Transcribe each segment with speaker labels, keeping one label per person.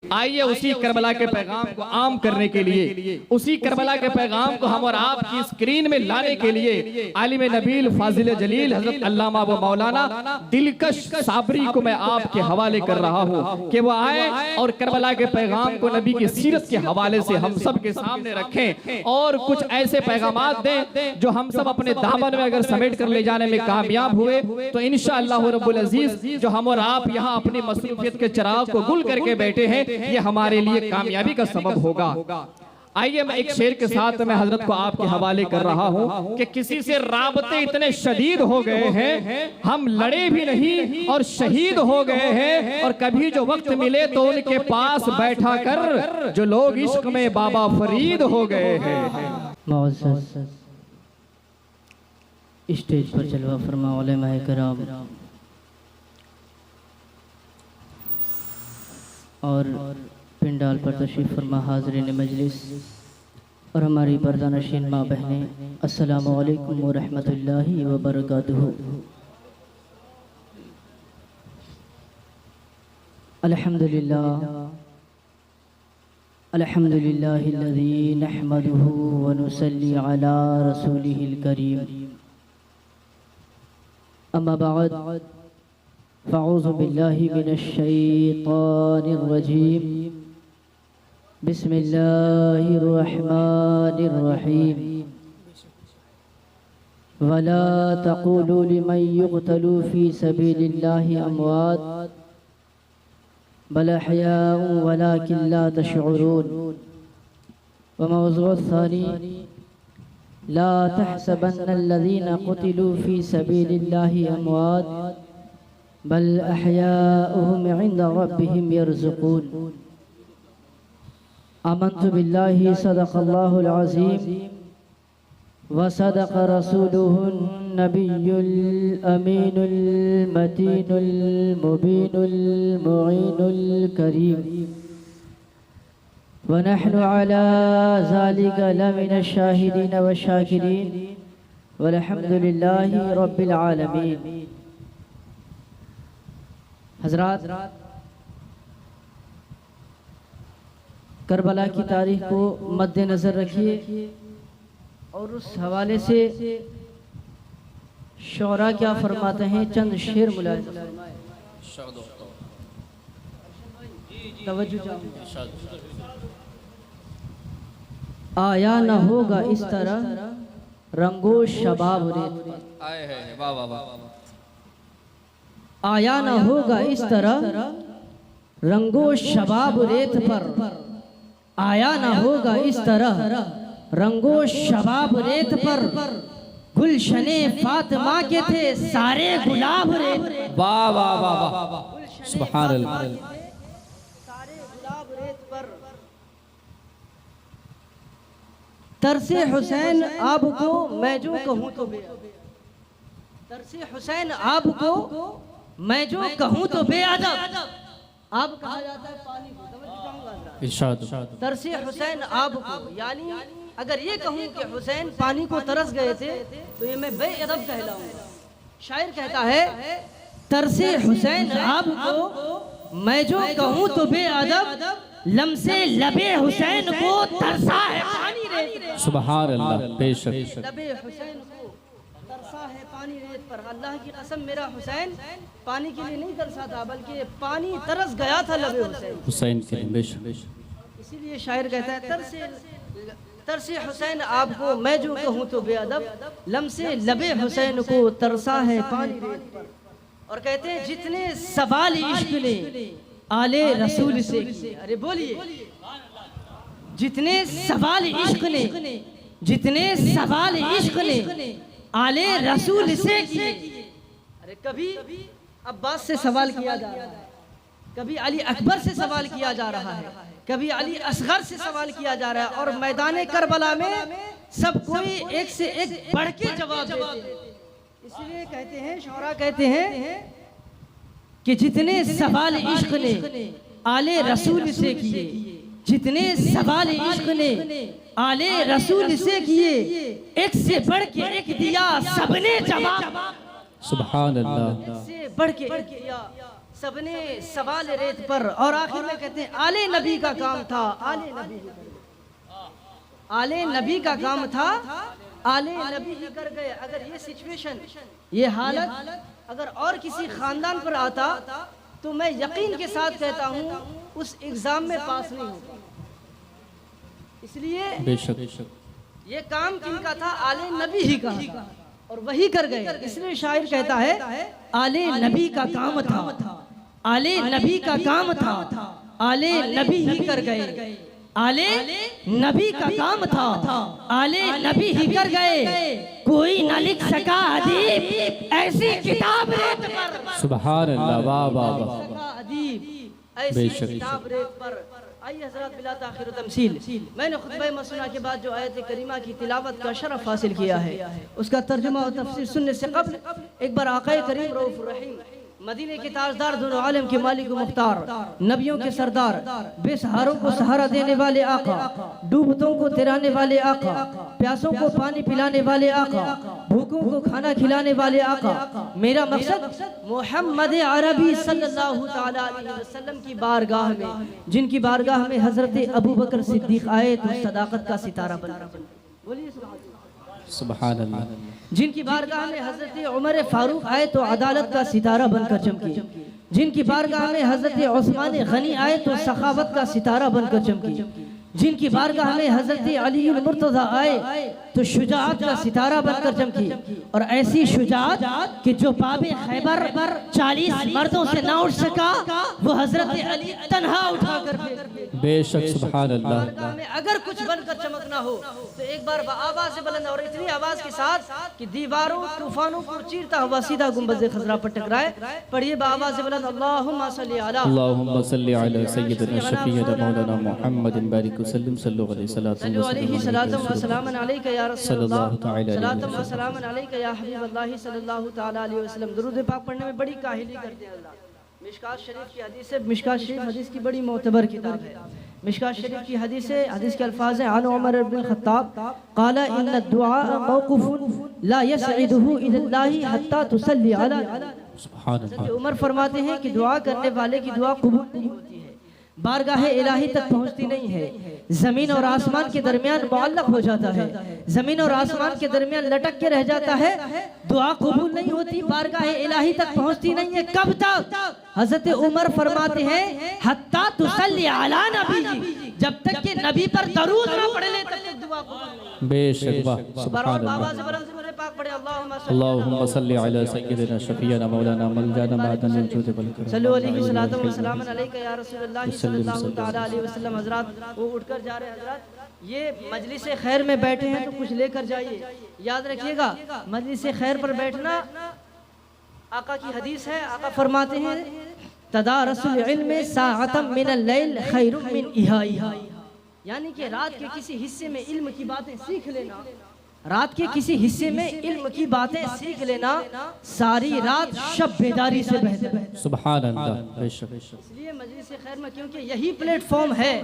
Speaker 1: आइए उसी करबला के पैगाम को आम करने के लिए, उसी करबला के पैगाम को हम और आप की स्क्रीन में लाने के लिए आलिम नबील फाजिल जलील हजरत अल्लामा व मौलाना दिलकश साबरी को मैं आपके हवाले कर रहा हूँ कि वो आए और करबला के पैगाम को नबी की सीरत के हवाले से हम सब के सामने रखें और कुछ ऐसे पैगामात दें जो हम सब अपने दामन में अगर समेट कर ले जाने में कामयाब हुए तो इंशाअल्लाह रब्बुल अजीज जो हम और आप यहाँ अपनी मसरूफियत के चिराग को गुल करके बैठे हैं ये हमारे लिए कामयाबी का सबब होगा। आइए मैं एक शेर के साथ मैं हजरत को आपके हवाले कर रहा हूँ कि किसी से राबते इतने शदीद हो गए हैं हम लड़े भी नहीं और शहीद हो गए हैं और कभी जो वक्त मिले तो उनके पास बैठा कर जो लोग इश्क में बाबा फरीद हो गए हैं।
Speaker 2: स्टेज पर जलवा फरमा उलेमाए किराम और पिंडाल पर तशरीफ़ फरमा हाज़रीन मजलिस और हमारी पर्दानशीन माँ बहनें, अस्सलामु अलैकुम व रहमतुल्लाहि व बरकातुहू। अल्हम्दुलिल्लाह अल्हम्दुलिल्लाहिल्लज़ी नहमदुहू व नुसल्ली अला रसूलिहिल करीम। अम्मा बाद फ़अऊज़ु बिल्लाहि मिनश शैतानिर रजीम। बिस्मिल्लाहिर रहमानिर रहीम। वला तक़ूलू लिमन युक़तलू फ़ी सबीलिल्लाहि अमवात बल अहयाउन वलाकिन ला तशऊरून। व मौज़ूअ सानी ला तहसबन्नल्लज़ीना क़ुतिलू फ़ी सबीलिल्लाहि अमवात बल अहयाउहुम इंद रब्बिहिम यरज़ुक़ून। आमन्तु बिल्लाहि सदक़ल्लाहुल अज़ीम व सदक़ रसूलुहुन नबियुल अमीनुल मतीनुल मुबीनुल मुईनुल करीम। व नहनु अला ज़ालिका लमिनश शाहिदीन व शाकिरीन वल्हम्दुलिल्लाहि रब्बिल आलमीन। हज़रात, करबला की तारीख को मद्देनज़र रखिए और उस हवाले से शौरा क्या फरमाते हैं चंद शेर मुलाहिज़ा फरमाएं। तवज्जो चाहूँगा। आया न होगा इस तरह रंगो शबाब रेत पर। आया न होगा इस तरह रंगो शबाब रेत पर। आया न होगा इस तरह रंगो शबाब रेत पर। गुलशने फातिमा के थे सारे गुलाब रेत।
Speaker 1: वाह वाह वाह वाह, सुभान अल्लाह।
Speaker 2: सारे गुलाब रेत पर। तरसे हुसैन आपको मैं जो कहूँ तो बेअदब। तरसे हुसैन आपको मैं जो कहूँ तो बेअदब। आप कहा जाता है पानी को।
Speaker 1: इरशाद।
Speaker 2: तरसे हुसैन आपको यानी अगर ये कहूँ कि हुसैन पानी को तरस गए थे तो ये मैं बेअदब कहलाऊंगा। शायर कहता है तरसे हुसैन आपको मैं जो कहूँ तो बेअदब लम्से लबे हुसैन को तरसा है पानी रेत।
Speaker 1: सुभान अल्लाह। बेशक
Speaker 2: लबे हुसैन को तरसा है पानी रेत पर। अल्लाह की कसम मेरा हुसैन पानी के लिए नहीं तरसा था बल्कि पानी तरस गया था लबे
Speaker 1: हुसैन के लिए। बेशक
Speaker 2: इसीलिए शायर कहता है तरसे हुसैन आपको मैं जो कहूँ तो बेअदब लम्से लबे हुसैन को तरसा है पानी रेत पर। और कहते हैं जितने सवाल इश्क ने आले रसूल से किए। अरे बोलिए, जितने सवाल इश्क ने जितने सवाल इश्क ने आले रसूल से किए। अरे कभी अब्बास से सवाल किया जा रहा है, कभी अली अकबर से सवाल किया जा रहा है, कभी अली असगर से सवाल किया जा रहा है और मैदान करबला में सब कोई एक से एक बढ़ के जवाब देते हैं। इसलिए कहते हैं शौरा कहते हैं कि जितने सवाल इश्क ने आले रसूल से किए, जितने सवाल इश्क ने आले रसूल से किए, एक से बढ़ के एक दिया सबने जवाब।
Speaker 1: सुभान अल्लाह।
Speaker 2: एक से बढ़ के एक दिया सबने सवाल रेत पर, और आखिर में कहते हैं आले नबी का काम था, आले नबी का काम था, आले नबी ही कर गए। अगर ये सिचुएशन, ये हालत अगर और किसी खानदान पर आता तो मैं यकीन के साथ कहता हूँ उस एग्जाम में पास नहीं होता। इसलिए
Speaker 3: बेशक
Speaker 2: ये काम किनका था? आले नबी ही का, और वही कर गए। इसलिए शायर कहता है आले नबी का काम था, आले नबी का काम था, आले नबी ही कर गए। आले नबी का काम था, आले नबी ही कर गए। कोई न लिख सका अदीब ऐसी किताब रेत पर,
Speaker 3: सुभान अल्लाह, वाह वाह वाह।
Speaker 2: अदीब ऐसी
Speaker 3: बेशक।
Speaker 2: किताब रेत पर। आइए हज़रात बिला ताख़ीर तमसील, मैंने खुतबा मसनूना के बाद जो आयत करीमा की तिलावत का शरफ हासिल किया है, उसका तर्जुमा और तफसीर सुनने से कब्ल एक बार आक़ाए करीम रऊफ़ुर रहीम, मदीने के ताजदार, दोनों आलम के मालिक मुख्तार, नबियों के सरदार, बेसहारों को सहारा देने वाले आका, डूबतों को तिराने वाले आका, प्यासों को पानी पिलाने वाले आका, भूखों को खाना खिलाने वाले आका, मेरा मकसद मोहम्मद अरबी सल्लल्लाहु ताला अलैहि वसल्लम की बारगाह में, जिनकी बारगाह में हजरत अबू बकर सिद्दीक आए तो सदाकत का सितारा बना। बोलिए
Speaker 3: सुभान अल्लाह।
Speaker 2: जिनकी बारगाह में हजरत उमर फारूक आए तो अदालत का सितारा बनकर चमकी, जिनकी बारगाह में हजरत उस्मान गनी आए तो सखावत का सितारा बनकर चमकी, जिनकी बारगाह में हजरत अली मुर्तज़ा आए तो शुजाअत का सितारा बनकर चमकी। और ऐसी शुजाअत कि जो बाबे खैबर पर 40 मर्दों से ना उठ सका, वो हजरत अली तन्हा उठाकर फेंक दिए।
Speaker 3: बेशक सुभान अल्लाह।
Speaker 2: बारगाह में अगर कुछ बनकर चमकना हो तो एक बार आवाज से बुलंद और इतनी आवाज के साथ कि दीवारों तूफानों को चीरता हुआ सीधा गुंबद खजरा पर टकराए। पढ़िए आवाज से बुलंद, अल्लाहुम्मा सल्ली अला,
Speaker 3: अल्लाहुम्मा सल्ली अला सय्यिदना शफीअना मौलाना मुहम्मदिन बारिक वसल्लम सल्लल्लाहु अलैहि
Speaker 2: सलातम व सलामन अलैका या
Speaker 3: सल्लल्लाहु
Speaker 2: रसूलल्लाह,
Speaker 3: ताला अलैहि
Speaker 2: सलातम व सलामन अलैका या हबीबल्लाह सल्लल्लाहु ताला अलैहि वसल्लम। दुरूद पाक पढ़ने में बड़ी काहिली करते हैं अल्लाह। मिशकात शरीफ की हदीस है, मिशकात शरीफ हदीस की बड़ी मोतबर किताब है। मिशकात शरीफ की हदीस है, हदीस के अल्फाज हैं, अन उमर इब्न खत्ताब क़ाला इन्न दुआ मौक़ूफ़ुन ला यसइदुहु इलल्लाहि हत्ता तुसल्ली अला।
Speaker 3: सुभान अल्लाह।
Speaker 2: उमर फरमाते हैं कि दुआ करने वाले की दुआ कबूल नहीं होती है, बारगाह इलाही तक पहुंचती नहीं है, जमीन और आसमान के दरमियान मुअल्लक हो जाता है, जमीन और आसमान के दरमियान लटक के रह जाता है, दुआ कबूल नहीं होती, बारगाह इलाही तक पहुंचती नहीं है। कब तक? हजरत उमर फरमाते हैं हत्ता तुसल्ली अला नबी, जब तक कि नबी पर दरूद ना पढ़ ले तब तक दुआ कबूल नहीं।
Speaker 3: बेशक वाह सुभान
Speaker 2: बाबा
Speaker 3: अल्लाह।
Speaker 2: से बुलंद से पाक पढ़े,
Speaker 3: अल्लाहुम्मा सल्ली अला सय्यिदना शफीअना मौलाना मलजाना बादन जुद बल
Speaker 2: सल्लल्लाहु अलैहि सलातम व सलामन अलैका या रसूलल्लाह सल्लल्लाहु ताला अलैहि वसल्लम। हजरत वो उठकर जा रहे हैं, हजरत ये मजलिस खैर में बैठे हैं तो कुछ लेकर जाइए, याद रखिएगा मजलिस खैर पर बैठना आका की हदीस है। आका फरमाते हैं तदारसुल इल्म साअतम मिनल लैल खैरुम मिन इहाइहा, यानी कि रात के किसी हिस्से में इल्म की बातें सीख लेना, रात के किसी हिस्से में इल्म की बातें सीख लेना सारी रात शब बेदारी से बेहतर है।
Speaker 3: सुभान अल्लाह। बेशक
Speaker 2: इसलिए मजलिस खैर में, क्योंकि यही प्लेटफॉर्म है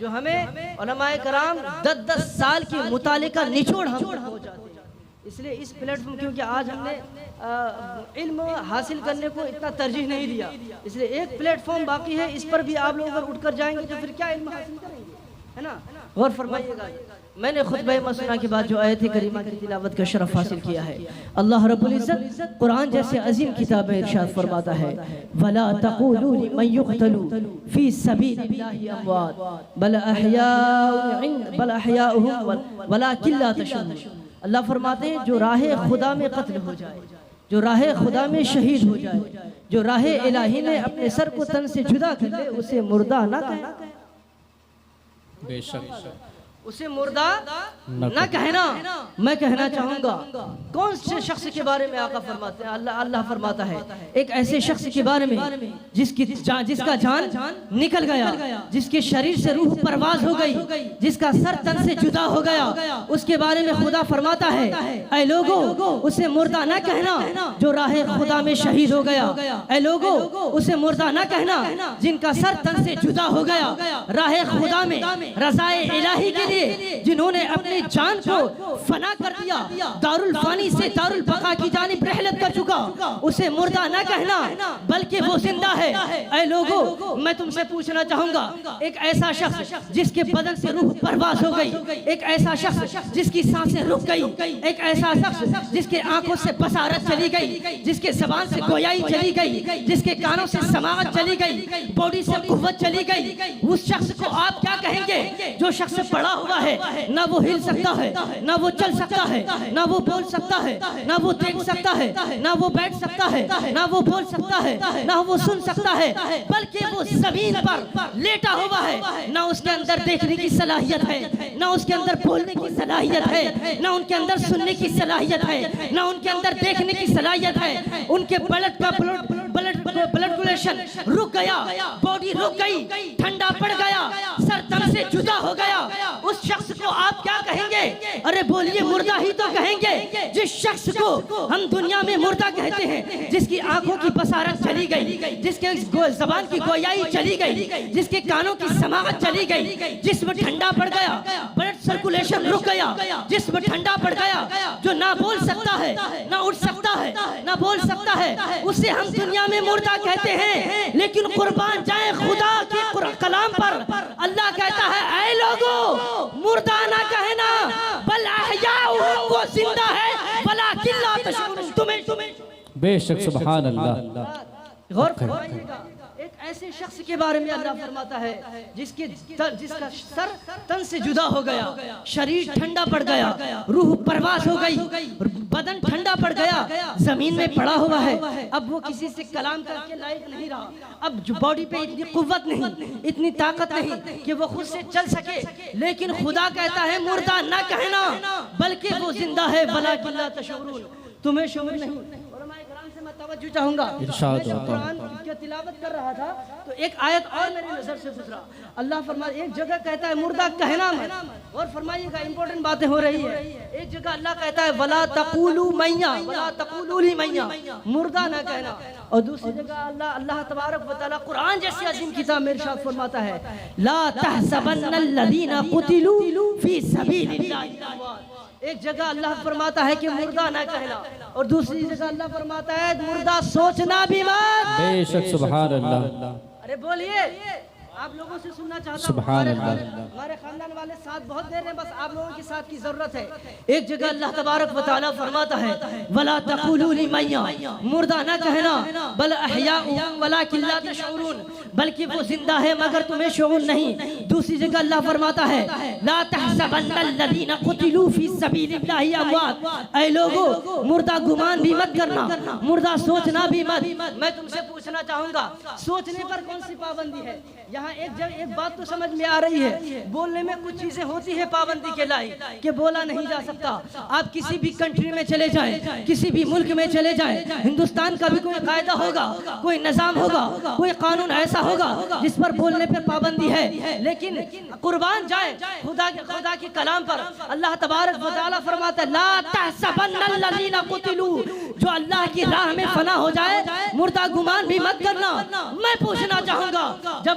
Speaker 2: जो हमें उलमाए कराम 10-10 साल के मुताले का निचोड़ हम तक पहुंचाते हैं। इसलिए इस प्लेटफॉर्म, क्योंकि आज हमने इल्म हासिल करने को इतना तरजीह नहीं दिया, इसलिए एक प्लेटफॉर्म बाकी है, इस पर भी आप लोग अगर उठकर जाएंगे तो फिर क्या इल्म हासिल करेंगे, है ना? गौर फरमाइएगा। मैंने खुतबा मसनूना के बाद जो आयत करीमा की तिलावत का शरफ हासिल किया है, अल्लाह रब्बुल इज्जत कुरान जैसे अजीम किताब में इरशाद फरमाता है वला तक़ूलू लिमन युक़तलू फी सबीलिल्लाहि अमवात बल अहयाउहुम वलाकिन ला तशऊरून। अल्लाह फरमाते हैं जो राह खुदा में कत्ल हो जाए, जो राह खुदा में शहीद हो जाए, जो राह इलाही में अपने सर को तन से जुदा कर ले, उसे मुर्दा ना कहना।
Speaker 3: बेशक
Speaker 2: उसे मुर्दा न कहना। मैं कहना चाहूंगा कौन से शख्स के बारे में आका फरमाते हैं, अल्लाह फरमाता है एक ऐसे शख्स के बारे में जिसका जान निकल गया, जिसके शरीर से रूह परवाज हो गई, जिसका सर तन से जुदा हो गया, उसके बारे में खुदा फरमाता है ऐ लोगो उसे मुर्दा न कहना जो राह खुदा में शहीद हो गया। ऐ लोगो उसे मुर्दा न कहना जिनका सर तन से जुदा हो गया, राह खुदा में रज़ाए इलाही के लिए जिन्होंने अपनी जान को फना कर दिया, दारुल फानी से दारुल बका की जानिब रहलत कर चुका, उसे मुर्दा न कहना बल्कि वो जिंदा है। ऐ लोगों, मैं तुमसे पूछना चाहूंगा, एक ऐसा शख्स जिसके बदन से रूह परवाज हो गई, एक ऐसा शख्स जिसकी सांसें रुक गई, एक ऐसा शख्स जिसके आंखों से बसारत चली गई, जिसके जबान से गोयाई चली गई, जिसके कानों से समाअत चली गई, बॉडी से कुव्वत चली गई, उस शख्स को आप क्या कहेंगे? जो शख्स पड़ा हुआ है, ना वो हिल सकता है, ना वो चल सकता है, ना वो बोल सकता है, ना वो देख सकता है, ना वो बैठ सकता है, ना वो बोल सकता है, ना वो सुन सकता है, बल्कि वो जमीन पर लेटा हुआ है। ना उसके अंदर देखने की सलाहियत है, ना उसके अंदर बोलने की सलाहियत है, ना उनके अंदर सुनने की सलाहियत है, ना उनके अंदर देखने की सलाहियत है। उनके ब्लड सर्कुलेशन रुक गया, बॉडी रुक गई, ठंडा पड़ गया, सर तन से जुदा हो गया। उस शख्स को आप क्या कहेंगे? अरे बोलिए, मुर्दा ही तो कहेंगे। जिस शख्स को हम दुनिया में मुर्दा कहते हैं, जिसकी आंखों की बसारत चली गई, जिसके जबान की गोयाई चली गई, जिसके कानों की समाअत चली गई, जिसमें ठंडा पड़ गया, ब्लड सर्कुलेशन रुक गया, जिसमें ठंडा पड़ गया, जो ना बोल सकता है, ना उठ सकता है, ना बोल सकता है, उसे हम दुनिया में मुर्दा कहते हैं। लेकिन कुर्बान जाए खुदा के कलाम पर, अल्लाह कहता है, ऐ लोगों, मुर्दा ना कहना बल अहयाउ, वो जिंदा है, वलाकिन ला तशउरून। तुम्हें
Speaker 3: बेशक सुभान अल्लाह।
Speaker 2: गौर फरमाइएगा, एक ऐसे शख्स के बारे में अल्लाह फरमाता है जिसका सर तन से जुदा हो गया, शरीर ठंडा पड़ गया, रूह परवास हो गई, बदन ठंडा पड़ गया, जमीन में पड़ा हुआ है। अब वो किसी से कलाम करके लायक नहीं रहा। अब जो बॉडी पे इतनी कुव्वत नहीं, इतनी ताकत नहीं कि वो खुद से चल सके। लेकिन खुदा कहता है, मुर्दा न कहना बल्कि वो जिंदा है, वलाकिन ला तशउरून, तुम्हें शऊर नहीं। तवज्जो चाहूंगा, कुरान की तिलावत कर रहा था तो एक आयत और मेरी नजर से गुजरा। अल्लाह फरमाता, एक जगह कहता है मुर्दा कहना मत, और फरमाइएगा इंपॉर्टेंट बातें हो रही है। एक जगह अल्लाह कहता है वला तक़ूलू मैया, वला तक़ूलू ली मैया, मुर्दा ना कहना। और दूसरी जगह अल्लाह तबारक व तआला कुरान जैसी अजीम किताब में इरशाद फरमाता है, ला तहसबन्नल लज़ीना कुतिलू फी सबीलिल्लाह। एक जगह अल्लाह फरमाता है कि मुर्दा ना कहना, और दूसरी जगह अल्लाह फरमाता है मुर्दा सोचना भी मत।
Speaker 3: बेशक सुभान अल्लाह।
Speaker 2: अरे बोलिए, आप लोगों से सुनना चाहता हूं। हमारे खानदान वाले साथ बहुत देर है, बस आप लोगों के साथ की जरूरत है। एक जगह अल्लाह तबारक व तआला फरमाता है वला तक़ूलू लिमैया, मुर्दा ना कहना, बल अहयाउ वलाकिन ला तशउरून, बल्कि वो जिंदा है मगर तुम्हें शऊर नहीं। दूसरी जगह अल्लाह फरमाता है ला तहसबन्नल लज़ीना कुतिलू फी सबीलिल्लाहि अमवात। ऐ लोगों, मुर्दा गुमान भी मत करना, मुर्दा सोचना भी मत। मैं तुमसे पूछना चाहूंगा, सोचने पर कौन सी पाबंदी है? यहाँ एक बात तो समझ में आ रही है, बोलने में कुछ चीजें होती है पाबंदी के लायक कि बोला नहीं जा सकता। आप किसी भी कंट्री में चले जाएं, किसी भी मुल्क में चले जाएं, हिंदुस्तान का भी कोई कायदा होगा, कोई निजाम होगा, कोई कानून ऐसा होगा जिस पर बोलने पर पाबंदी है। लेकिन कुर्बान जाए खुदा के कलाम पर, अल्लाह तबारक व तआला फरमाता है ला तहसबन्नल लज़ीना कुतिलू, जो अल्लाह की राह में फना हो जाए मुर्दा गुमान भी मत करना। मैं पूछना चाहूंगा,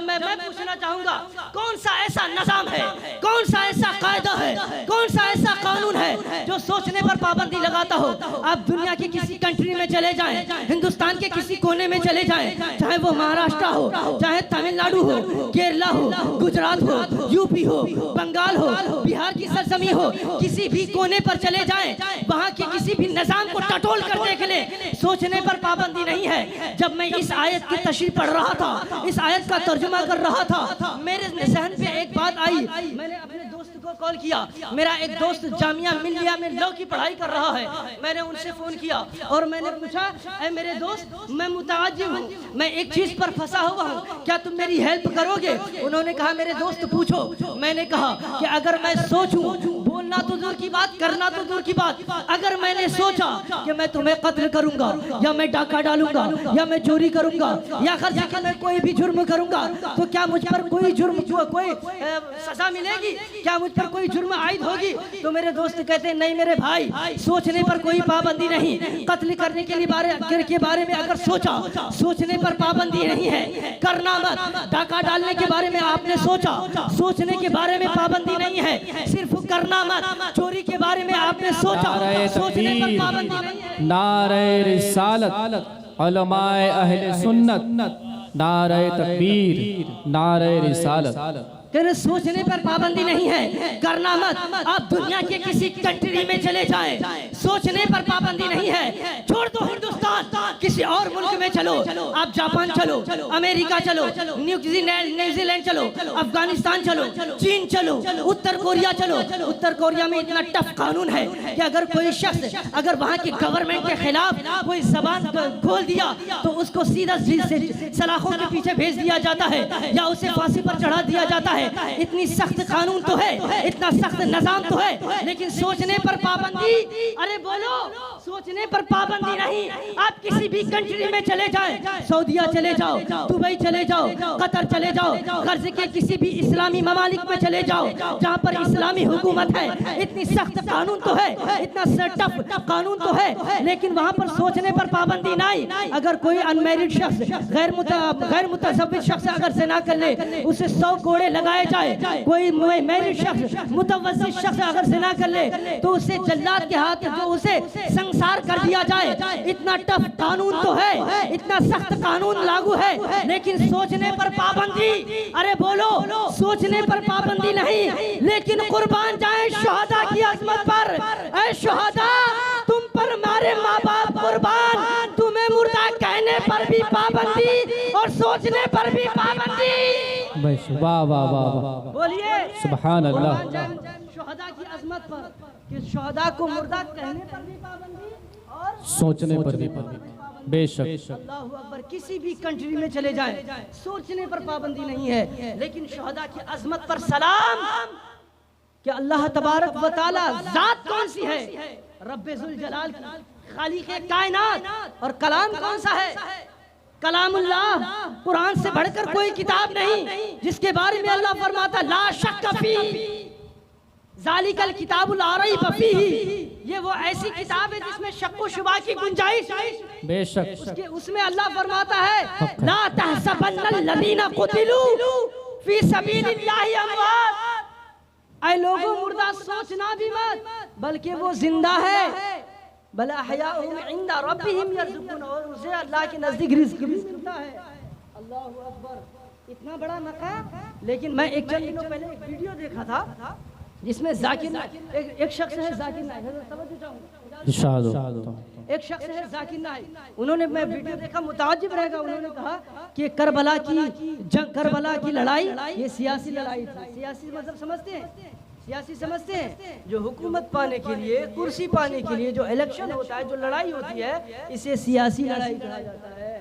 Speaker 2: मैं पूछना चाहूंगा, कौन सा ऐसा निजाम है, कौन सा ऐसा कायदा है, कौन सा ऐसा कानून है जो सोचने पर पाबंदी लगाता हो? आप दुनिया के किसी कंट्री में चले जाएं, हिंदुस्तान के किसी कोने में चले जाएं, चाहे वो महाराष्ट्र हो, चाहे तमिलनाडु हो, केरला हो, गुजरात हो, यूपी हो, बंगाल हो, बिहार की सरजमी हो, किसी भी कोने पर चले जाएं, वहाँ के किसी भी निजाम को टटोल कर देख ले, सोचने पर पाबंदी नहीं है। जब मैं इस आयत की तशरीह पढ़ रहा था, इस आयत का तर्जुमा कर रहा था, मेरे जहन पे एक बात आई। मैंने अपने दोस्त को कॉल किया, मेरा एक दोस्त जामिया मिल्लिया में लॉ की पढ़ाई कर रहा है। मैंने उनसे फोन किया और मैंने पूछा, ऐ मेरे दोस्त, मैं मुताज्जिब हूँ, मैं एक चीज पर फंसा हुआ हूँ, क्या तुम मेरी हेल्प करोगे? उन्होंने कहा मेरे दोस्त पूछो। मैंने कहा कि अगर मैं सोचूं, बोल बोलना तो दूर की बात, करना तो दूर की बात, अगर मैंने सोचा कि मैं तुम्हें कत्ल करूंगा या मैं डाका डालूंगा या मैं चोरी करूंगा या खर्च के मैं कोई भी जुर्म करूंगा, तो क्या मुझ पर कोई जुर्म कोई सजा मिलेगी? क्या मुझ पर कोई जुर्म आयद होगी? तो मेरे दोस्त कहते हैं नहीं मेरे भाई, सोचने पर कोई पाबंदी नहीं। कत्ल करने के बारे में अगर सोचा, सोचने पर पाबंदी नहीं है, करना मत। डाका डालने के बारे में आपने सोचा, सोचने के बारे में पाबंदी नहीं है, सिर्फ करना मत। चोरी के बारे में आपने सोचा, सोचने पर पाबंदी नहीं है।
Speaker 3: नारे रिसालत, उलमाए अहले सुन्नत, नारे तकबीर, नारे रिसालत।
Speaker 2: कहने सोचने पर पाबंदी नहीं है, करना मत। आप दुनिया के किसी कंट्री में चले जाएं, सोचने पर पाबंदी नहीं है। छोड़ दो हिंदुस्तान, किसी और मुल्क में चलो, आप जापान चलो, अमेरिका चलो, न्यूजीलैंड चलो, अफगानिस्तान चलो, चीन चलो, उत्तर कोरिया चलो। उत्तर कोरिया में इतना टफ कानून है कि अगर कोई शख्स अगर वहाँ के गवर्नमेंट के खिलाफ कोई जबान खोल दिया तो उसको सीधा सलाखों के पीछे भेज दिया जाता है या उसे फांसी पर चढ़ा दिया जाता है। इतनी सख्त कानून तो है, इतना सख्त निजाम तो है, लेकिन सोचने पर पाबंदी। अरे बोलो, सोचने पर पाबंदी नहीं। आप किसी भी कंट्री में चले जाएं, सऊदीया चले जाओ, दुबई चले जाओ, कतर चले जाओ, कर्ज के किसी भी इस्लामी ममालिक में चले जाओ जहाँ पर इस्लामी हुकूमत है, इतनी सख्त कानून तो है, इतना टफ कानून तो है, लेकिन वहाँ पर सोचने पर पाबंदी नहीं। अगर कोई अनमैरिड शख्स, गैर मुतज़व्विज शख्स अगर ज़िना कर ले, उसे 100 कोड़े लगाए जाए। कोई मैरिड शख्स, मुतवज्जिज शख्स अगर ज़िना कर ले तो उसे जल्लाद के हाथ जो उसे संसार कर दिया जाए। इतना टफ कानून तो है, इतना सख्त कानून लागू है, लेकिन सोचने पर पाबंदी। अरे बोलो, सोचने पर पाबंदी नहीं, लेकिन कुर्बान जाए शुहदा की अज़मत पर। ऐ शुहदा, तुम पर मारे माँ बाप कुर्बान, तुम्हें मुर्दा कहने पर भी पाबंदी और सोचने पर भी पाबंदी।
Speaker 3: वाह वाह वाह,
Speaker 2: बोलिए
Speaker 3: सुभान अल्लाह।
Speaker 2: शुहदा की अज़मत पर कि शुहदा को मुर्दा कहने पर भी पाबंदी और
Speaker 3: सोचने पर भी पाबंदी। बेशक
Speaker 2: अल्लाहु अकबर। किसी भी कंट्री में चले जाएं, सोचने पर पाबंदी नहीं है, लेकिन शुहदा की अज़मत पर सलाम कि अल्लाह तबारक व तआला ज़ात कौन सी है? रब्बे ज़ुल जलाल की, खालिक़े कायनात। और कलाम कौन सा है? कलामुल्लाह। कुरान से बढ़कर कोई किताब नहीं जिसके बारे में अल्लाह फरमाता ला शक्क फी ज़ालिकल किताबुल ला रैब फीही। ये वो ऐसी किताब है जिसमें शक व शुबा की गुंजाइश।
Speaker 3: बेशक
Speaker 2: उसमें अल्लाह फरमाता है ला तहसबन्नल लज़ीना कुतिलू फी सबीलिल्लाहि अमवात। ऐ लोगों, मुर्दा सोचना भी मत, बल्कि वो जिंदा है। बल अहयाउहुम इंदा रब्बिहिम यरज़ुक़ून, और उसे अल्लाह के नजदीक रिज़्क़ भी मिलता है। अल्लाहु अकबर, इतना बड़ा मकाम। लेकिन मैं एक चंद दिनों पहले एक वीडियो देखा था जिसमें जाकिर एक शख्स है, जाकिर नाइक, एक शख्स है जाकिर नाइक। उन्होंने, मैं वीडियो देखा, मुताज्जिब रहेगा, उन्होंने कहा कि करबला की जंग, करबला की लड़ाई ये सियासी लड़ाई थी। सियासी मतलब समझते हैं? सियासी समझते हैं जो हुकूमत पाने के लिए, कुर्सी पाने के लिए जो इलेक्शन होता है, जो लड़ाई होती है, इसे सियासी लड़ाई कहा जाता है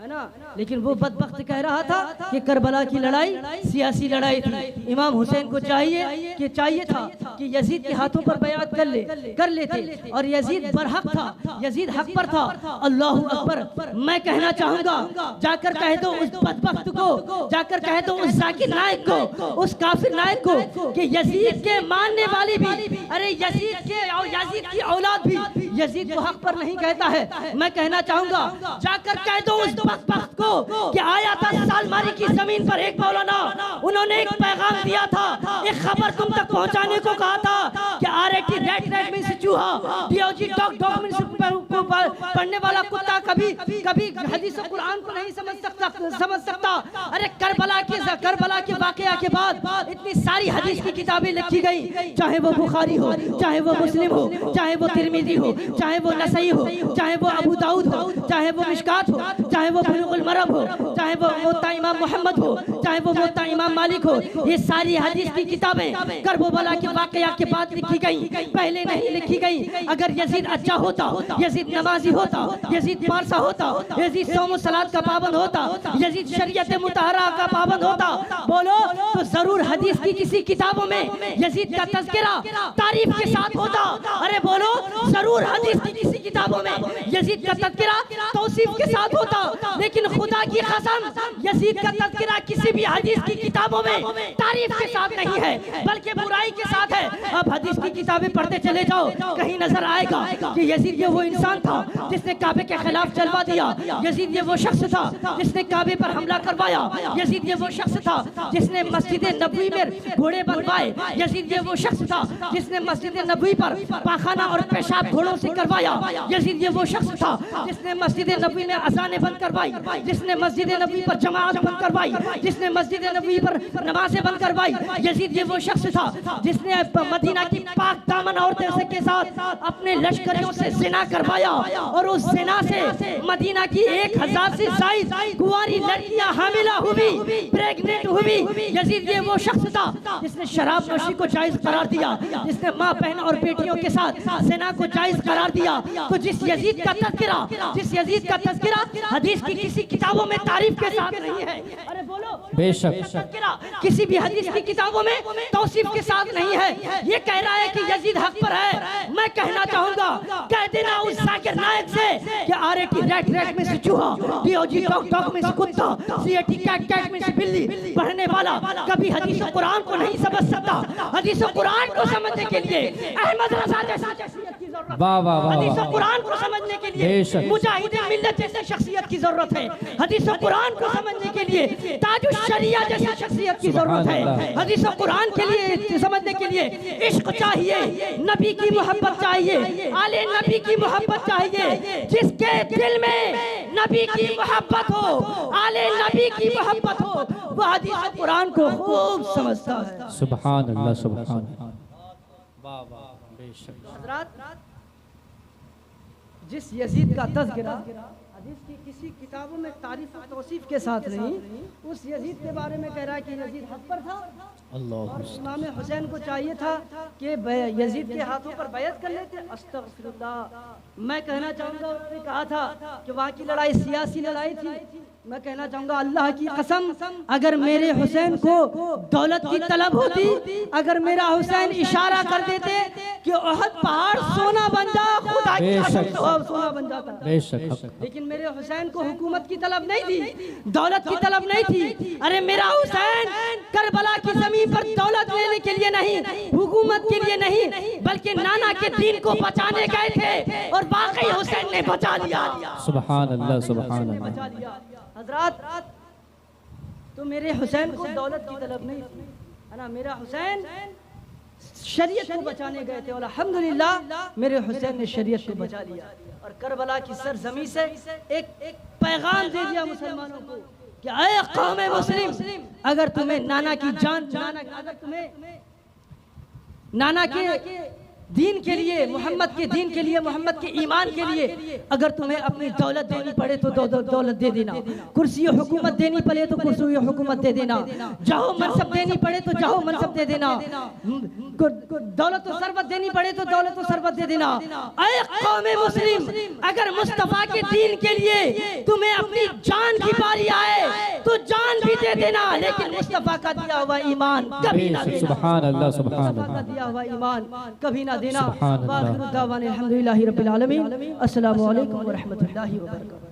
Speaker 2: ना। लेकिन वो बदबख्त कह रहा था कि करबला की लड़ाई सियासी लड़ाई थी। इमाम हुसैन को चाहिए था कि यजीद के हाथों पर बयात कर लेते, और यजीद बरहक था, यजीद हक पर था। अल्लाहु अकबर। मैं कहना चाहूंगा, जाकर कह दो उस बदबख्त को, जाकर कह दो उस जाकिर नाइक को, उस काफिर नाइक को कि यजीद के मानने वाली भी, अरे यजीद की औलाद भी यजीद को हक पर नहीं कहता है। मैं कहना चाहूंगा, जाकर कह दो उस बदबख्त को कि आया था सालमारी की जमीन पर एक मौलाना, उन्होंने एक पैगाम दिया था, एक खबर तुम तक पहुंचाने को कहा था कि RAT रेड मींस चूहा, DOG डॉग मींस पढ़ने वाला कुत्ता कभी हदीस और कुरान को नहीं समझ सकता। अरे करबला के वाकया के बाद इतनी सारी हदीस की किताबें लिखी गई, चाहे वो बुखारी हो, चाहे वो मुस्लिम हो, चाहे वो तिरमिज़ी हो, चाहे वो नसई हो, चाहे वो अबू दाऊद हो, चाहे वो मिशकात हो, चाहे वो
Speaker 4: वो बुलुगुल मरम हो, चाहे वो मुवत्ता इमाम मोहम्मद हो, चाहे वो मुवत्ता इमाम मालिक हो, ये सारी हदीस की किताबें करबला के वाकया के बाद लिखी गई, पहले नहीं लिखी गई। अगर यजीद अच्छा होता, यजीद नमाजी होता, यजीद पारसा होता, यजीद सौम सलात का पाबंद होता, यजीद शरीयत मुतहरा का पाबंद होता, बोलो तो जरूर हदीस की किसी किताबों में यजीद का तज़किरा तारीफ के साथ होता। अरे बोलो जरूर हदीस की किसी किताबों में यजीद का तज़किरा तौसीफ के साथ होता। लेकिन खुदा की कसम यजीद का तज़किरा किसी भी हदीस की किताबों में तारीफ के साथ नहीं है, बल्कि बुराई के साथ है। अब हदीस की किताबें पढ़ते चले जाओ, कहीं नजर आएगा कि यजीद ये वो इंसान था जिसने काबे के खिलाफ जलवा दिया, यजीद ये वो शख्स था जिसने काबे पर हमला करवाया, यजीद ये वो शख्स था जिसने मस्जिद नबवी में घोड़े बनवाए, यजीद ये वो शख्स था जिसने मस्जिद नबवी पर पाखाना और पेशाब घोड़ों से करवाया, यजीद ये वो शख्स था जिसने मस्जिद नबवी में अज़ानें बंद करवाई, जिसने मस्जिद नबवी पर जमात बंद करवाई, जिसने मस्जिद नबवी पर नमाजें बंद करवाई। यजीद ये वो शख्स था जिसने मदीना की पाक दामन औरतों के साथ अपने लश्करियों से जिना करवाया और उस जिना से मदीना की 1000 से ज़ायद कुंवारी लड़कियां हामिला हुई, प्रेग्नेंट हुई। यजीद ये वो शख्स था जिसने शराब नोशी को जायज करार दिया, जिसने माँ बहन और बेटियों के साथ जिना को जायज करार दिया। तो जिस यजीद का तज़किरा हदीस की किसी किताबों में तारीफ के साथ नहीं है, अरे बोलो
Speaker 3: बेशक
Speaker 4: किसी भी हदीस की किताबों में तौसीफ के साथ नहीं है। ये कह रहा है कि यजीद हक पर है। मैं कहना चाहूंगा, कह देना उस जाकिर नायक से कि आरएटी रैट में से चूहा, डीओजी डॉग में से कुत्ता, सीएटी कैट में से बिल्ली पढ़ने वाला कभी हदीस और कुरान को नहीं समझ सकता। हदीस और कुरान को समझने के लिए अहमद रज़ा जैसी शख्सियत की जरूरत है।
Speaker 3: वाह वाह वाह।
Speaker 4: हदीस और कुरान को समझने के लिए मुजाहिदे मिल्लत जैसे शख्सियत की जरूरत है। हदीस और कुरान को समझने के लिए ताजुश शरिया जैसी शख्सियत की जरूरत है। हदीस और कुरान के लिए समझने के लिए इश्क चाहिए, नबी की मोहब्बत चाहिए, आले नबी की मोहब्बत चाहिए। जिसके दिल में नबी की मोहब्बत हो, आले नबी की मोहब्बत हो, वह हदीस और कुरान को खूब समझता है।
Speaker 3: सुभान अल्लाह सुभान अल्लाह। वाह वाह बेशक।
Speaker 2: हज़रात, जिस यजीद का तज़किरा हदीस की किसी किताबों में तारीफ और तौसीफ के साथ नहीं, उस यजीद के बारे में कह रहा है कि यजीद हक पर था और इमाम हुसैन को चाहिए था कि यजीद के हाथों पर बैत कर लेते। अस्तग़फिरुल्लाह। मैं कहना चाहूँगा, उसने कहा था कि वहाँ की लड़ाई सियासी लड़ाई थी। मैं कहना चाहूँगा, अल्लाह की कसम, अगर मेरे हुसैन को दौलत की तलब होती, अगर मेरा हुसैन इशारा कर देते कि ओहद पहाड़ सोना बन जा, खुदा की कसम सोना बन जाता। लेकिन मेरे हुसैन को हुकूमत की तलब नहीं थी, दौलत की तलब नहीं थी। अरे मेरा हुसैन करबला की जमीन पर दौलत लेने के लिए नहीं, हुकूमत के लिए नहीं, बल्कि नाना के दीन को बचाने गए थे और वाकई हुसैन ने बचा लिया।
Speaker 3: सुभान अल्लाह सुभान अल्लाह।
Speaker 2: बचा लिया। हज़रात, तो मेरे हुसैन को दौलत की तलब नहीं थी, है ना। मेरा हुसैन शरीयत को बचाने गए थे और अल्हम्दुलिल्लाह मेरे हुसैन ने शरीयत को बचा लिया और करबला की सरजमी से एक पैगाम दे दिया मुसलमानों को कि ऐ कौम मुस्लिम, अगर तुम्हें नाना की जान, अगर तुम्हें नाना के दीन के लिए, मोहम्मद के दीन के लिए, मोहम्मद के ईमान के लिए अगर तुम्हें अपनी दौलत देनी पड़े तो दौलत दे देना, कुर्सी हुकूमत देनी पड़े तो कुर्सी हुकूमत दे देना, जाहो मनसब देनी पड़े तो जाहो मनसब दे देना, दौलत और सरबत देनी पड़े तो दौलत और सरबत दे देना। ऐ कौमे मुस्लिम, अगर मुस्तफा के दीन के लिए तुम्हें अपनी जान की बारी आए तो जान भी दे देना, लेकिन मुस्तफा का दिया हुआ ईमान कभी ना देना।
Speaker 3: सुभान अल्लाह सुभान
Speaker 2: मुस्तफा का दिया हुआ ईमान कभी ना देना।
Speaker 3: सुभान अल्लाह।
Speaker 2: वाखिरु दावाना अल्हम्दुलिल्लाहि रब्बिल आलमीन। अस्सलामु अलैकुम व रहमतुल्लाहि व बरकातहू।